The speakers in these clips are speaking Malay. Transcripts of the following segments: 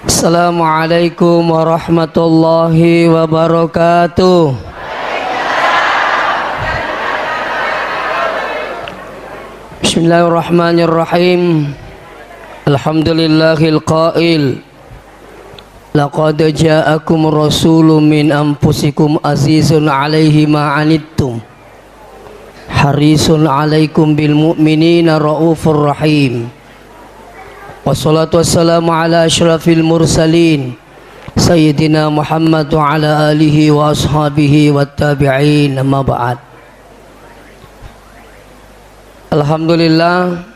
Assalamualaikum warahmatullahi wabarakatuh. Bismillahirrahmanirrahim. Alhamdulillahil qail, laqad ja'akum rasulun min anfusikum azizun 'alaihi ma 'anittum harisun 'alaikum bil mu'minina raufur rahim. Wassalatu wassalamu ala asyrafil mursalin Sayyidina Muhammad wa ala alihi wa ashabihi wa tabi'in, amma ba'd. Alhamdulillah,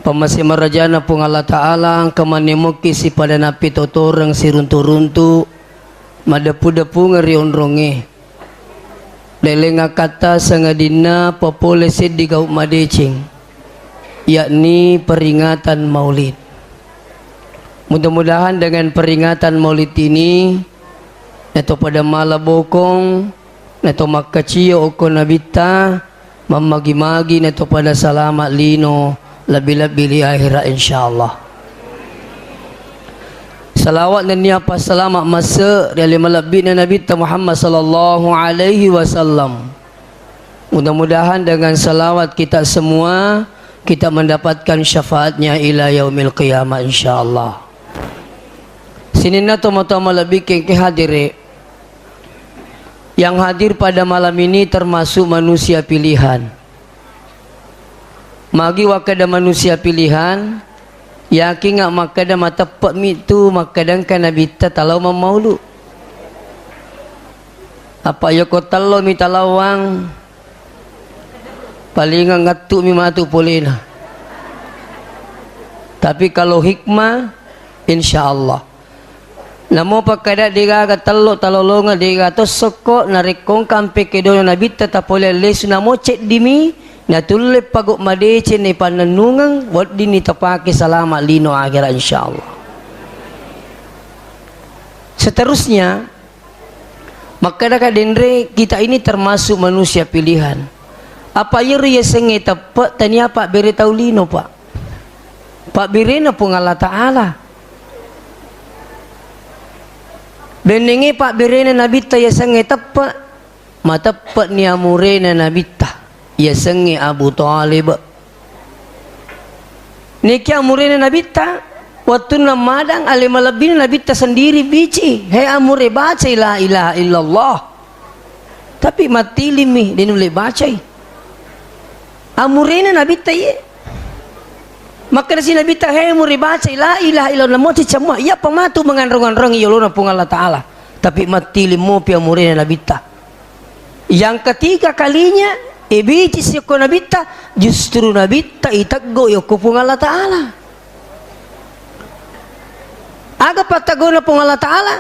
pemasih merajana pun Allah Ta'ala kemanimuki si pada napi totorang si runtu-runtu madapu-dapu ngeri unrongi lelenga kata sangadina populasi di gau madecing, yakni peringatan maulid. Mudah-mudahan dengan peringatan maulid ini neto pada mala bokong neto makaciyo oko nabita mamagi-magi neto pada salamat lino lebih-lebih di akhirat insyaallah. Salawat dan niapa selamat masa dari malabbi Nabi Muhammad sallallahu alaihi wasallam. Mudah-mudahan dengan salawat kita semua kita mendapatkan syafaatnya ila yaumil qiyamah insyaallah. Sinina tomo-tomo lebih ke hadiri. Yang hadir pada malam ini termasuk manusia pilihan. Magi wakada manusia pilihan, yakin ngak makada mata pak mitu makadang kana bita talau mamaulu. Apa yo ko talo mi talawang paling ngatu mi matu polena. Tapi kalau hikmah insyaallah. Namo pakada diga katalo talolonga diga to soko narikong kampe kedo nabi tetap oleh les namo cek dimi natulle pagok madece ne pananungang wad dini tapake salama lino akhirat insyaallah. Seterusnya maka denre kita ini termasuk manusia pilihan. Apa yeri senge tepat tanya Pak bere taulino Pak bere na pun Allah Taala. Benengi Pak berena nabita ya senge tepat matepat ni amurena nabita ya senge Abu Talib niki amurena nabita waktu namadang alimalabin nabita sendiri bici hei amure baca la ilaha illallah tapi mati limi dinule baca amurena nabita ye maka si Nabi tahe muri baca la ilaha illallah moti cemua ya pematu menganrong-anrong yolona pun Allah Taala tapi mati limu pia murina Nabi ta. Yang ketiga kalinya ibiji si ko Nabi ta justru Nabi ta itaggo yo ko pun Allah Taala. Aga patagona pun Allah Taala.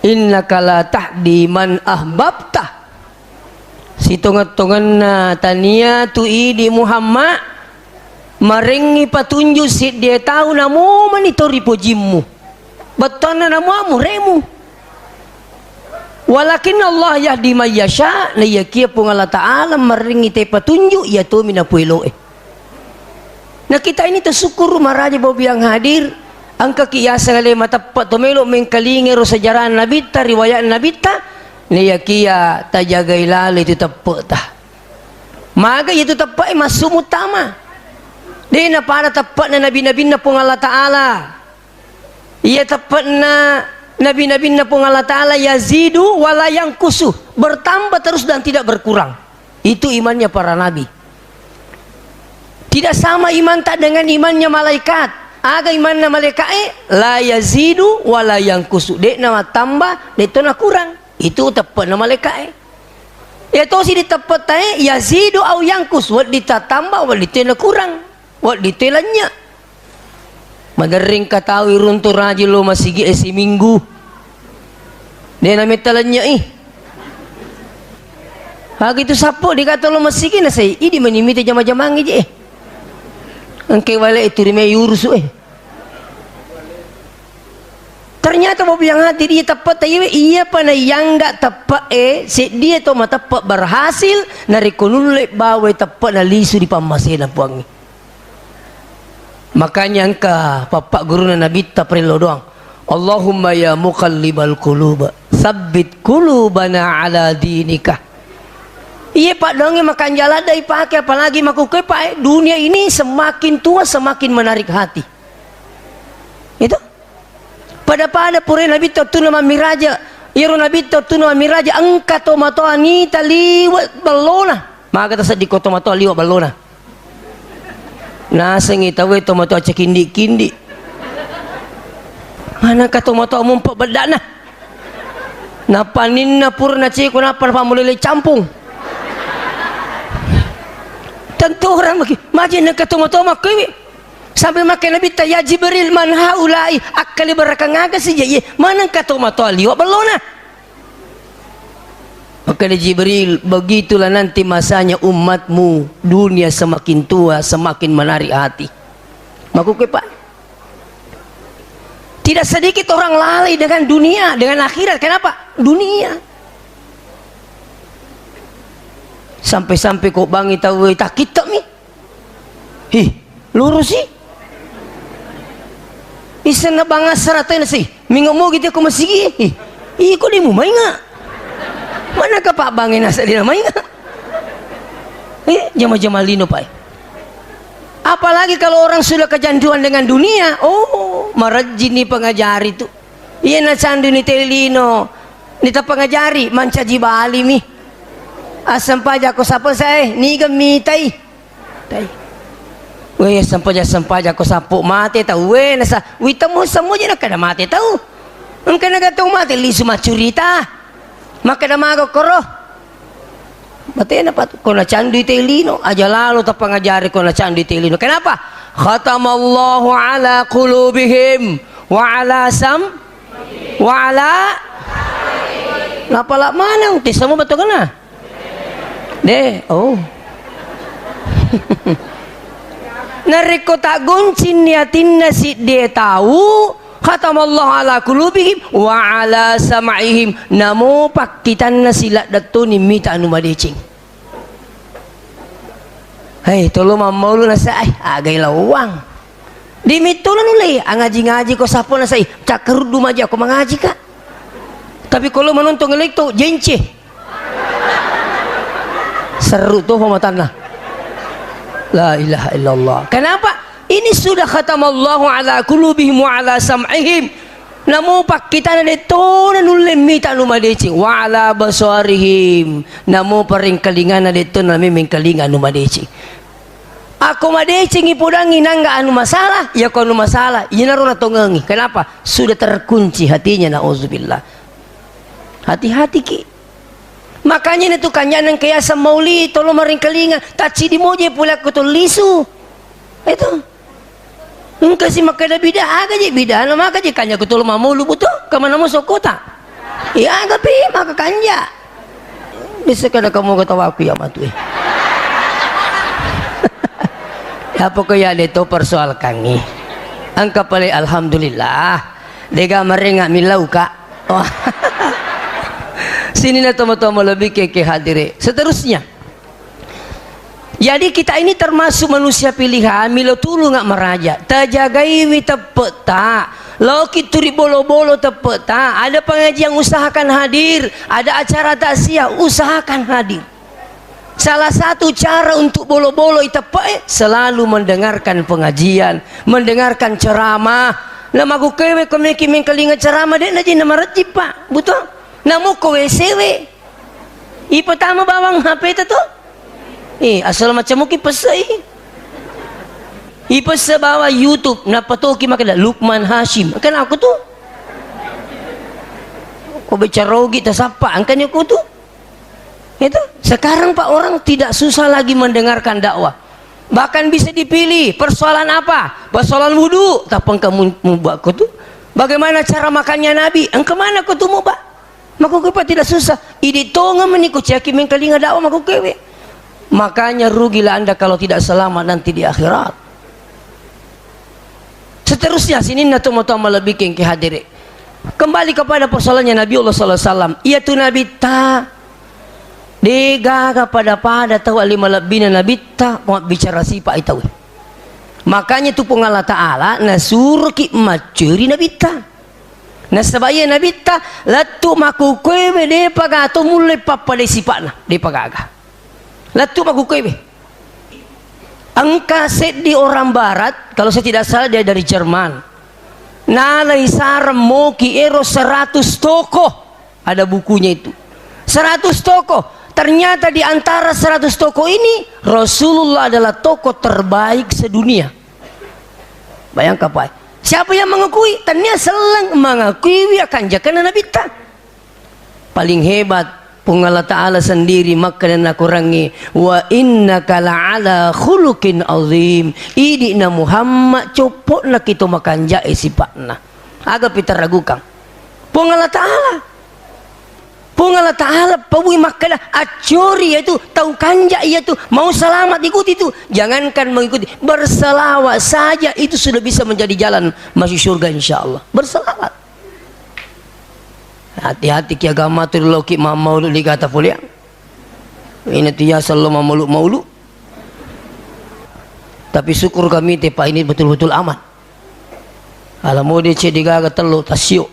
Innaka la tahdi man ahbabta. Sitongat-tongan na tania tui di Muhammad marengi patunjuk si dia tahu namu manitori pojimu betona namu amuremu walakin Allah yahdi may yasha na yakia pun Allah Ta'ala marengi te patunjuk ya tu minapuilo nah kita ini tersyukur maraja bobi yang hadir angka kiasa ngale matapat tomelo mengkalingi ro sejarah Nabi ta riwayat Nabi ta na yakia tajaga ilali itu tepat tah maka itu tepat masuk utama. Dina para tepat na nabi-nabi na pun Allah Ta'ala. Ia tepat na nabi-nabi na pun Allah Ta'ala yazidu wala yang kusuh. Bertambah terus dan tidak berkurang. Itu imannya para nabi. Tidak sama iman tak dengan imannya malaikat. Aga imannya malaikat la yazidu wala yang kusuh. Dek nama tambah, dek tu na kurang. Itu tepat na malaikat. Itu si ditepat yazidu au yang kusuh. Wad ditatambah, wad ditena kurang. Wak detailnya madering katawi runtur raji lo masih si minggu dia nama talanya hak itu sapo dikata lo masih kena saya ini menimiti jama-jamang aja angke wala itu rime yurus ternyata bobi yang hati dia tepat iya pana yang enggak tepat si dia to mata tepat berhasil nari konule bawa tepat na lisu di pamasena puangi Makanya engka bapak guru Nabi ta perilo doang. Allahumma ya muqallibal qulub, tsabbit qulubana ala dinika. Iya pak dongeng makan jaladai pakai apalagi makuke pak dunia ini semakin tua semakin menarik hati. Itu pada pure Nabi tuna mamiraja iru Nabi tuna mamiraja angka tomato anita liwat balona maka tasadi ko tomato liwat balona nasengi tawe tomato aja kindi mana ka tomato mumpak bedana napanin na purna ciko napa pamulele campung tentu orang makin nak tomato makewi sampai makan Nabi ta ya Jibril man haulai akali barakangaga saja ye mana ka tomato liwat balona maka Jibril begitulah nanti masanya umatmu dunia semakin tua semakin menarik hati makuke pak tidak sedikit orang lalai dengan dunia dengan akhirat kenapa dunia sampai-sampai kok bangi tahu tak kita mi lurus sih isena bangas seratain sih mingomo gitu aku masih kok dia mau main nggak mana ke pak bangin asal dia main nggak jama-jama lino pak apalagi kalau orang sudah kecanduan dengan dunia marajini pengajari itu iya na candu ni telino nita pengajari mancaji bali mi asam pajak ko sapo saya ni gamitai tai weh sampaja ko sapo mate tahu weh nasa witamu semua je nak kada mate tahu engkau nak tahu mate lisu macurita maka dah mago koro mate na pat ko na candu telino aja lalu ta pengajari ko na candu telino kenapa khatamallahu ala qulubihim wa ala sam wa ala lapalak mana uti semua betul kana deh nariko tak guncin niatin nasi dia tahu khatamallahu ala qulubihim wa ala sam'ihim namo pakitan nasilat datuni mita anu madecing hei tolo mamulu nasai agai lawang dimitulun ulai ngaji-ngaji ko sapo nasai cakerud dumaja ko mengaji kak tapi kalau menonton ngelik tuh jence seru tuh pematanlah la ilaha illallah kenapa ini sudah khatamallahu ala qulubihim wa ala sam'ihim namo pakitan dito nanulim mita numadeci wa ala basarihim namo paring kalingan dito namiming kalingan numadeci aku madeci ngipudangi nangga anu masalah ya ko anu masalah inaru na tongengi kenapa sudah terkunci hatinya nauzubillah hati-hati ki makanya itu kanyanan kaya sa mauli tolo maring kalingan taci di moje pula ko to lisu itu kasi makada bidah aga je bidah na maka je kanya ko tolo mamulu buto kamana mo sokota iya aga pi maka kanya bisa kada kamu katawa aku ya matu ya pokoknya itu persoal kangi angka pale alhamdulillah dega marenga milau ka sini na tomo-tomo lebih ke hadire seterusnya jadi kita ini termasuk manusia pilihan milo tulu ngak meraja tajagai wita peta lo kituri bolo-bolo tepeta ada pengajian usahakan hadir ada acara takziah usahakan hadir salah satu cara untuk bolo-bolo itu selalu mendengarkan pengajian mendengarkan ceramah nama ku kewe komeki mengkelinga ceramah dek naji nama rejip pak betul namu ko WCW pertama bawang HP itu tuh asal macam muki pesai pesa bawa YouTube napa tu ki makada Lukman Hashim kan aku tuh ko bicara rogi tasapa angkanya aku tuh itu sekarang pak orang tidak susah lagi mendengarkan dakwah bahkan bisa dipilih persoalan apa persoalan wudu tapang kamu mubak tuh bagaimana cara makannya Nabi engkau mana kau tuh mubak maka kepa tidak susah idi tonga meniku caki mengkalinga dakwah maka kewe makanya rugilah anda kalau tidak selamat nanti di akhirat seterusnya sini nato-moto lebih ke hadire kembali kepada persoalannya Nabi Allah SAW ia tu Nabi ta dega kepada pada tahu lima lebihnya Nabi ta mau bicara siapa itu Makanya tu pun Allah Ta'ala nasuruh ki macuri Nabi ta. Nasabaya Nabi ta latu maku kuebe de paga to mulai papa de sipatna de pagaga. Latu maku kuebe. Angka set di orang barat, kalau saya tidak salah dia dari Jerman. Nalai sarem moki ero 100 toko. Ada bukunya itu. 100 toko. Ternyata di antara 100 toko ini Rasulullah adalah toko terbaik sedunia. Bayangkan Pak. Siapa yang mengakui? Tanya selang mengakui akan jakan Nabi ta. Paling hebat pun Allah Ta'ala sendiri maka dan kurangi wa innaka la'ala khuluqin azim. Idina Muhammad copotna kita makan jae sifatna. Agak kita ragukan. Pun Allah Ta'ala pun Allah Ta'ala pawui makalah acuri itu tahu kanjak itu mau selamat ikuti itu, jangankan mengikuti, berselawat saja itu sudah bisa menjadi jalan masuk surga insyaallah. Berselawat. Hati-hati ki agama tu lo ki maulu dikata pulia. Ini dia selalu maulu. Tapi syukur kami tepa ini betul-betul aman. Alamu dia cediga telu tasyo.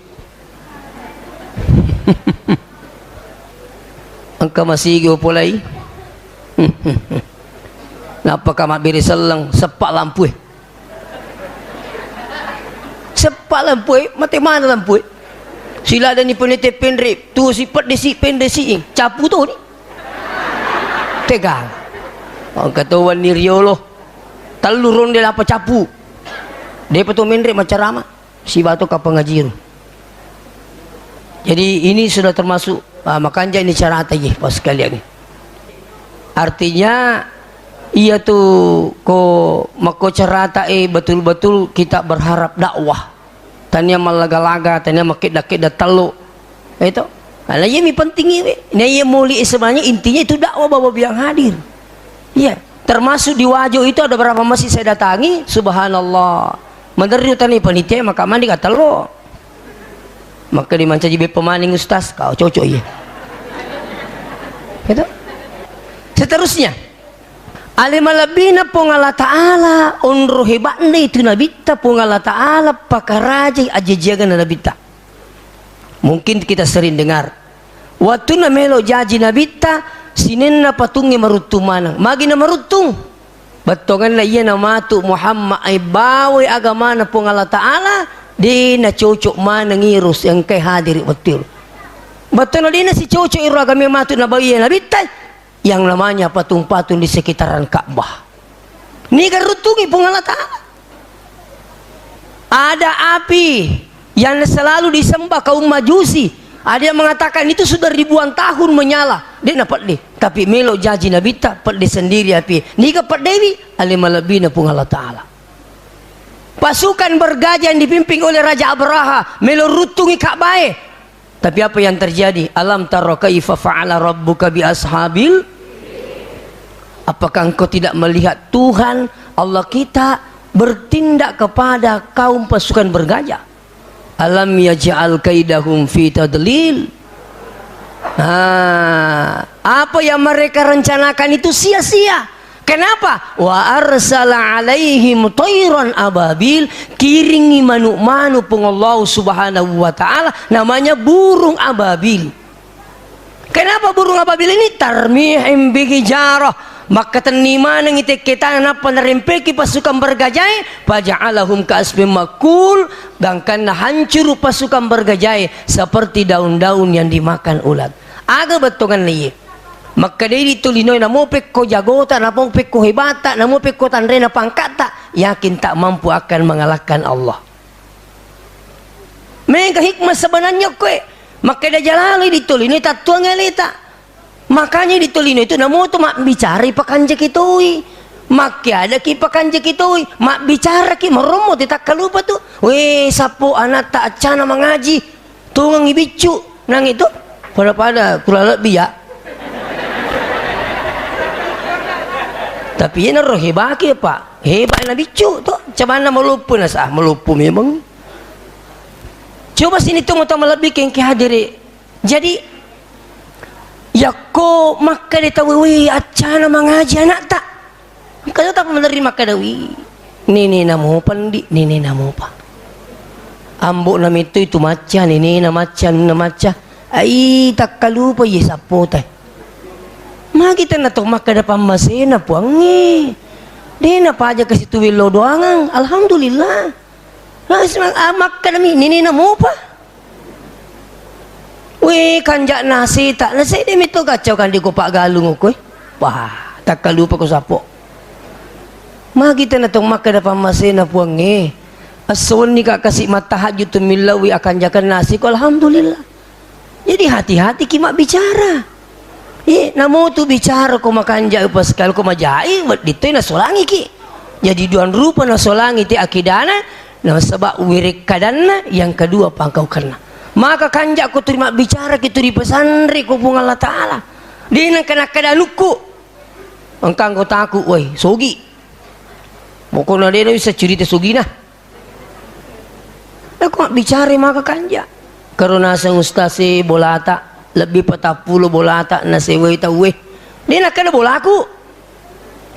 Engkau masih go pulai. Napa kamu beri selang sepak lampu? Sepak lampu, mati mana lampu? Sila ada ni peneliti pendrip, tu sifat desi pendesi, capu tu ni. Tegang. Orang kata wan ni riolo, telurun dia apa capu? Dia petu mendrip macam ramah. Si batu ke pengajian. Jadi ini sudah termasuk makanya ini cara aja pas sekalian. Artinya ia tu ko mako cerita betul-betul kita berharap dakwah. Tanya malaga-laga, tanya makit-dakit telu. Itu. Karena ini penting ini. Ini muli sebenarnya intinya itu dakwah Bapak yang hadir. Iya, termasuk di Wajo itu ada berapa masjid saya datangi, subhanallah. Menurut tani panitia maka mandi kata lo. Maka di manca jibe pemaning ustaz kau cocok ya. Gitu. Seterusnya alimalabina pun Allah Ta'ala unruh hebatnya itu Nabi ta pun Allah Ta'ala pakaraja ajajagan Nabi ta. Mungkin kita sering dengar waktu na melo jaji Nabi ta sinenna patungi marutung manang magi na marutung batongan na iya na matu Muhammad ay bawi agama na pun Allah Ta'ala di na cocok mana ngirus yang kay hadir betul. Betul na di na si cocok iru agama matu na bayi Nabi ta yang namanya patung-patung di sekitaran Ka'bah. Ini garutungi pun Allah Ta'ala. Ada api yang selalu disembah kaum Majusi. Ada yang mengatakan itu sudah ribuan tahun menyala. Dia dapat deh. Tapi melo jaji Nabi tak pada sendiri api. Ini kepada Dewi alimalabina pun Allah Ta'ala. Pasukan bergajah yang dipimpin oleh Raja Abraha melo rutungi Ka'bah. Tapi apa yang terjadi? Alam tara kaifa fa'ala rabbuka bi ashabil? Apakah engkau tidak melihat Tuhan Allah kita bertindak kepada kaum pasukan bergajah? Alam yaj'al kaidahum fi tadlil? Apa yang mereka rencanakan itu sia-sia. Kenapa? Wa arsala alaihim tayran ababil, kiringi manu-manu pun Allah Subhanahu wa Ta'ala namanya burung ababil. Kenapa burung ababil ini? Tarmihim bihijarah, maka tenima nang iteketa na panarimpeki pasukan bergajah faja'alahum ka'asfin makul, bangkan hancur pasukan bergajah seperti daun-daun yang dimakan ulat. Aga betongan liye. Maka dari itu linoy na mo pekko jagota na mo pekko hebata na mo pekko tanre na pangkata yakin tak mampu akan mengalahkan Allah. Mega hikmah sebenarnya kue. Maka dia jalali ditulino tatuang elita. Makanya ditulino itu namo tu mak bicara pakanje kitoi. Maka ada ki pakanje kitoi. Mak bicara ki meromo tidak kalupa tu. Weh sapu anak tak acana mengaji. Tungang ibicu nang itu pada kurang lebih ya. Tapi ini roh hebat ya Pak, hebat Nabi cu tu, macam mana melupu nasah, melupu memang. Coba sini tu mau lebih yang kehadiri. Jadi, ya ko maka dia tahu, wih acana mengaji anak tak. Kalau tak menerima kadawi, nini namo pandi nini namo pa ambo nam itu maca nini na maca ai takkalupa yesapo tay makita na to makada pamasena puangi di na pa aja kasi tuwilo doangang alhamdulillah langsung amak kami nini namo pa we kanjak nasi tak nasi dia mito kacau kan di ko pak galung ko wah takkalupa ko sapo makita na tong makada pamasena puangi ason ni kakasih matahajud tumilawi akan jakan nasi ko alhamdulillah. Jadi hati-hati kimak bicara namo tu bicara ko makanja paskal ko majai ditoy na solangi ki jadi duan rupa na solangi ti akidana na sebab wirik kadanna yang kedua pangkau karena maka kanja ko terima bicara kitu di pesantren ko pung Allah Ta'ala dina kana kadanuku angkang ko taku woi sogi mokona dena bisa cerita sogi nah aku bicara maka kanja karena sang ustasi bolata lebih 40 bolata na sewe tawe dia nak kena bolaku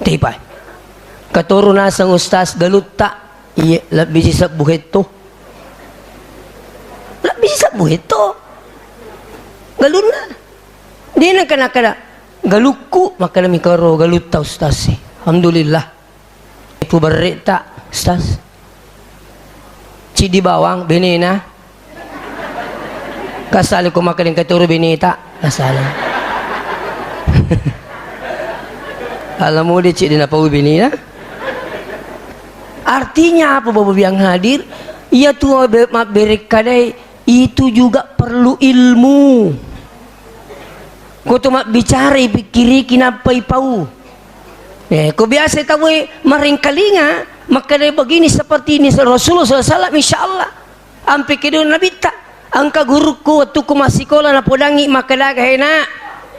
tipai keturunan sang ustaz galut tak iya lebih sisa buheto galuna dia nak kena galuku maka demi karo galut ta ustaz alhamdulillah itu berita ustaz cidi bawang benena kasali ko makaling katuro binita kasali alam mo di cik na pauwi binina artinya apa bapak yang hadir ya tuh berik kadai itu juga perlu ilmu ko tuh bicara pikiri kinapa ipau ko biasa tahu maring kalinga maka dari begini seperti ini Rasulullah SAW insyaallah ampe kedua nabi tak angka guruku waktu ku masih sekolah na podangi maka dah hena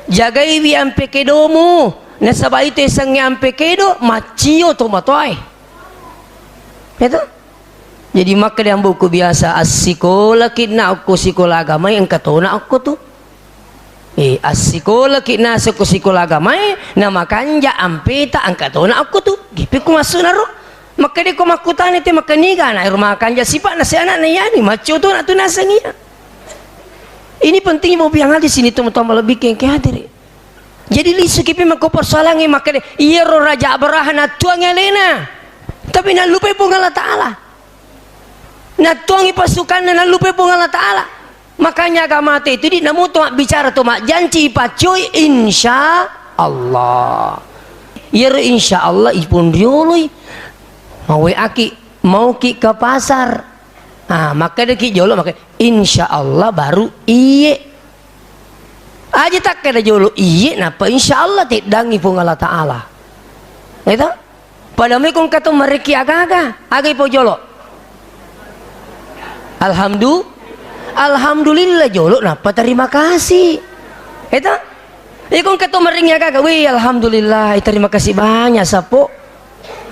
jagai wi ampe kedomu na sabay itu isang ampe kedo macio to matoy itu jadi maka dia buku biasa as-sekolah kina aku sekolah agama yang katona aku tuh as-sekolah kina aku sekolah agama na makanja ampe ta angkatona aku tuh gipi ku masuk naro maka dia ko makutan itu makaniga na rumah kanja sipak na si anak na yani macio to na tu nasangia. Ini pentingnya mau biang di sini teman-teman lebih ke hadir. Jadi lisu kipi mako persoalannya maka iya ro raja Abraha na tuang elena. Tapi na lupa pun Allah Ta'ala. Na tuangi pasukan na lupa pun Allah Ta'ala. Makanya agama itu di namu tu bicara tu mak janji pacoy insya Allah. Iya ro insya Allah ipun dioloi. Mau aki mau ki ke pasar. Maka dia ki jolo maka insya Allah baru iye aja tak kena jolo iye napa insya Allah tidak ngipung Allah Ta'ala itu pada mereka kata mereka agak ipo jolo alhamdulillah jolo napa terima kasih itu ikon kata mereka agak wih alhamdulillah terima kasih banyak sapo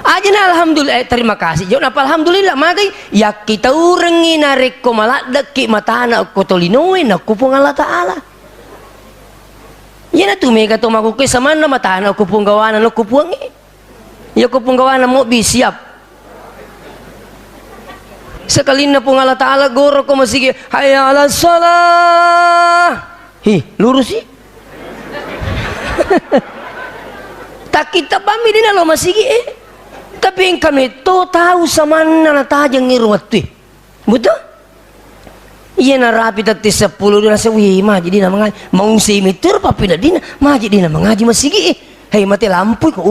aja na alhamdulillah terima kasih jauh napa alhamdulillah maka ya kita urengi narik ko malah deki mata anak ko tolinoin aku pun Allah Ta'ala ya na tumega to makuke sama na mata anak ko pun gawana ko puangi ya ko pun gawana mo bisiap sekali na pun Allah Ta'ala goro ko masige hayya ala salah lurus sih tak kita pami din lo masige tapi yang kami to tahu sama na tajang ngirwat tu betul iya na rapi tati 10 dia rasa wih mah jadi na mengaji mau meter papi na dina mah jadi na mengaji masigi hei mati lampu ko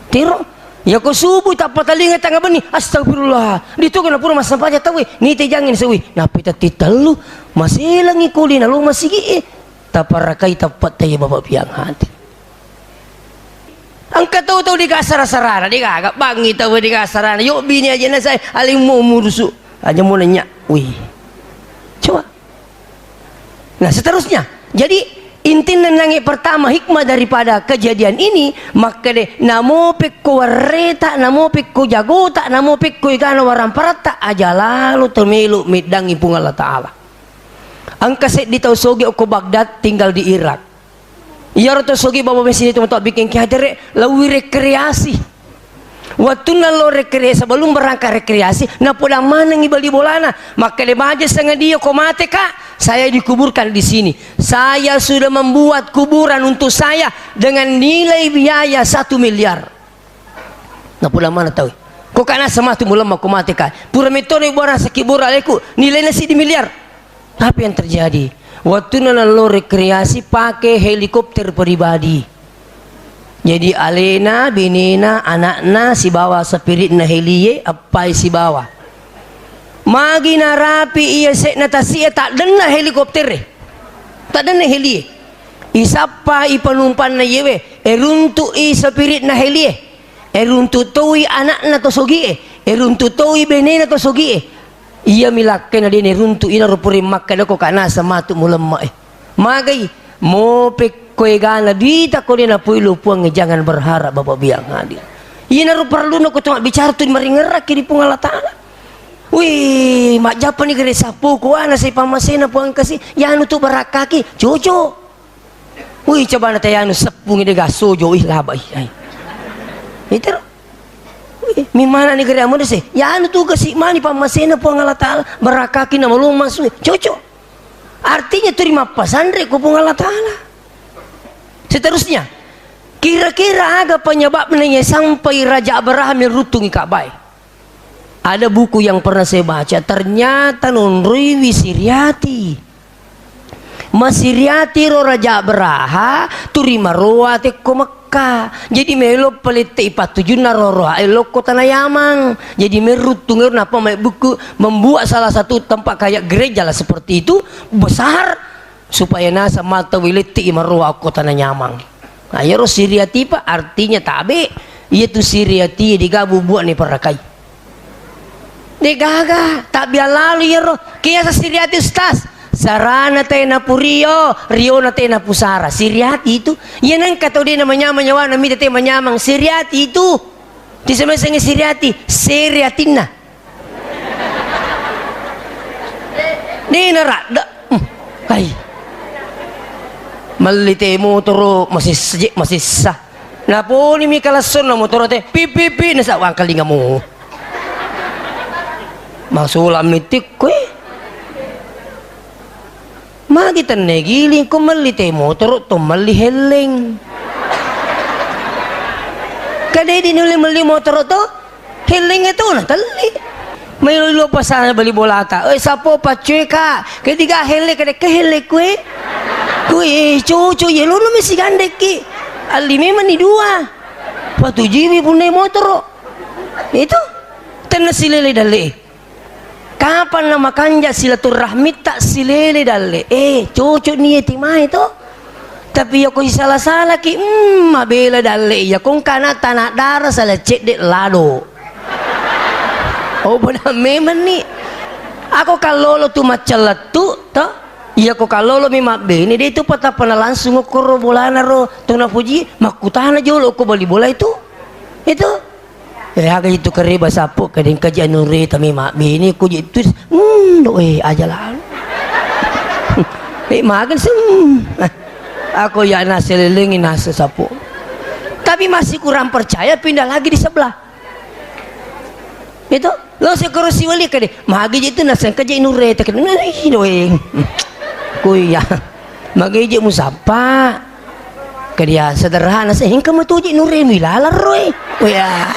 tiro ya ko subuh tak patalinga tangga bani astagfirullah dito kana pura mas sampaja tawi ni te jangin sewi napi tati telu masih langi kuli na lu masigi taparakai tapat tayo bapak piang hati angkat tahu di kasar-sarana di kagak bangi tahu di kasarana yuk bini aja na saya aling mau murusu aja mau nanya wih coba nah seterusnya jadi inti nenangi pertama hikmah daripada kejadian ini maka deh namo pekko wareta namo pekko jagota namo pekko ikana waram parata aja lalu termilu midangi pung Allah Ta'ala angka set di tahu soge oko Baghdad tinggal di Irak. Iya roto sogi bawa mesin itu untuk bikin kehadiran lawi rekreasi. Waktu nalo rekreasi sebelum berangkat rekreasi, na pulang mana ngibali bolana, maka lemaja setengah dia komate kak, saya dikuburkan di sini. Saya sudah membuat kuburan untuk saya dengan nilai biaya 1 miliar. Na pulang mana tahu? Kok kana sama tu mulama komate kak, pura metode buara sekibur aleku nilainya si di miliar. Tapi yang terjadi, waktu nalo rekreasi pakai helikopter pribadi. Jadi alena, binena, anakna si bawa spirit na helie, apa si bawa. Magi na rapi iya sek na tasia tak dena helikopter tak dena helie. Isapa i penumpan na yewe, eruntu i spirit na helie, eruntu toi anakna to sogie, eruntu toi benena to sogie. Iya milakken na din eruntu ina rupuri makka ko kana sama tu mulama Magai mo pek koe gana dita ko dia na puilu puang jangan berharap bapak biang hadir. Iya naru perlu no ko cuma bicara tu maringerak kiri pung Allah Taala. Wih, mak japa ni gere sapu ko ana sai pamasena puang kasih yanu tu barakaki jojo. Wih, coba na tayanu sepung de gaso jo ih labai ai. Itu wih, mi mana ni gere amun se yanu tu kasih mani pamasena puang Allah Taala barakaki na malum masuk jojo. Artinya terima pasandre ko pung Allah Taala. Seterusnya, kira-kira ada penyebabnya sampai Raja Abraham yang rutungi Ka'bah. Ada buku yang pernah saya baca, ternyata nonriwi Siriati. Masiriati ro Raja Abraham turima roa te ko Mekah. Jadi melo pelite ipatujun na roa elo kota na Yaman. Jadi merutung napa mai buku membuat salah satu tempat kayak gereja lah seperti itu besar. Supaya nasa mata wiliti imarua kota na Nyamang. Nah ya ro Siriati pa artinya tabe yaitu Siriati digabu buat ni parakai. Digaga tak biar lalu ya ro kia sa Siriati ustaz. Sarana tay na purio, rio na tay na pusara. Siriati itu yan ang kataw din na manyaman na mida tay manyamang Siriati itu. Di sama-sama Siriati, Siriatin na. Ni narak ay malite motoro masih sah. Na po ni mi kalason na motoro te pipipi na sa wang kalinga mo. Masulam mitik ko magitan negiling ko malite motoro to maliheleng. Kadai dinuli mali motoro to heleng itu na tali. May lulo pa sana bali bolata. Oy sapo pa cheka. Ketiga hele kada kehele kue. Kue cucu ye lulu misi gandek ki. Alime mani dua. Patu jiwi punai motor. Itu tena silele dalle. Kapan nama kanja silaturahmi tak silele dalle. Cucu ni etima itu. Tapi ya kau salah-salah ki. Mabela dalle ya kong kana tanah darah salah cek dek lado. Oh benar memang ni. Aku kalau lo tu macam letu, toh? Iya aku kalau lo memang bini dia itu patah pernah langsung ukur bola naro tuna puji makutana jolo aku beli bola itu. Ya kayak itu kereba sapu kadang kajian nuri tapi mak bini aku itu doe aja lah. Makan aku ya nasi lelengin nasi sapu. Tapi masih kurang percaya pindah lagi di sebelah. Itu lo sekurasi wali kade magi itu nasan kerja inure tak kena doeng kuya magi je musapa kerja sederhana sehingga metuji nure milala roy kuya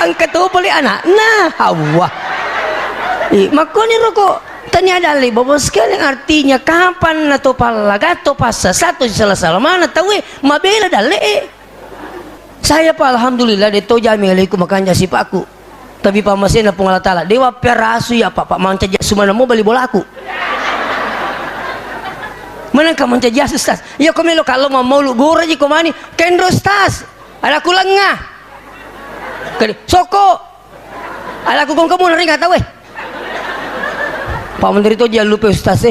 angkat tu boleh anak nah hawa makanya rokok tanya dali bapak sekali artinya kapan nato palaga to pasa satu salah mana tahu mabela dali saya pak alhamdulillah deto jami alaikum makanya si pakku. Tapi Pak Mesin na Allah Ta'ala dewa perasu ya Pak mancaja sumana mo bali bola aku mana ka mancaja ustaz ya komelo kalau mau lu gora ji komani kendro ustaz ada kulang nga kali soko ada ku kong kamu nari kata weh Pak Menteri itu jangan lupa ustaz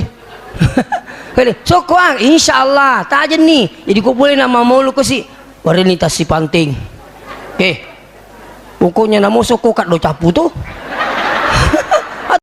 kali soko insyaallah tak aja nih jadi ku boleh nama mau lu kasi warinita si panting pokoknya namo soko kat do capu tuh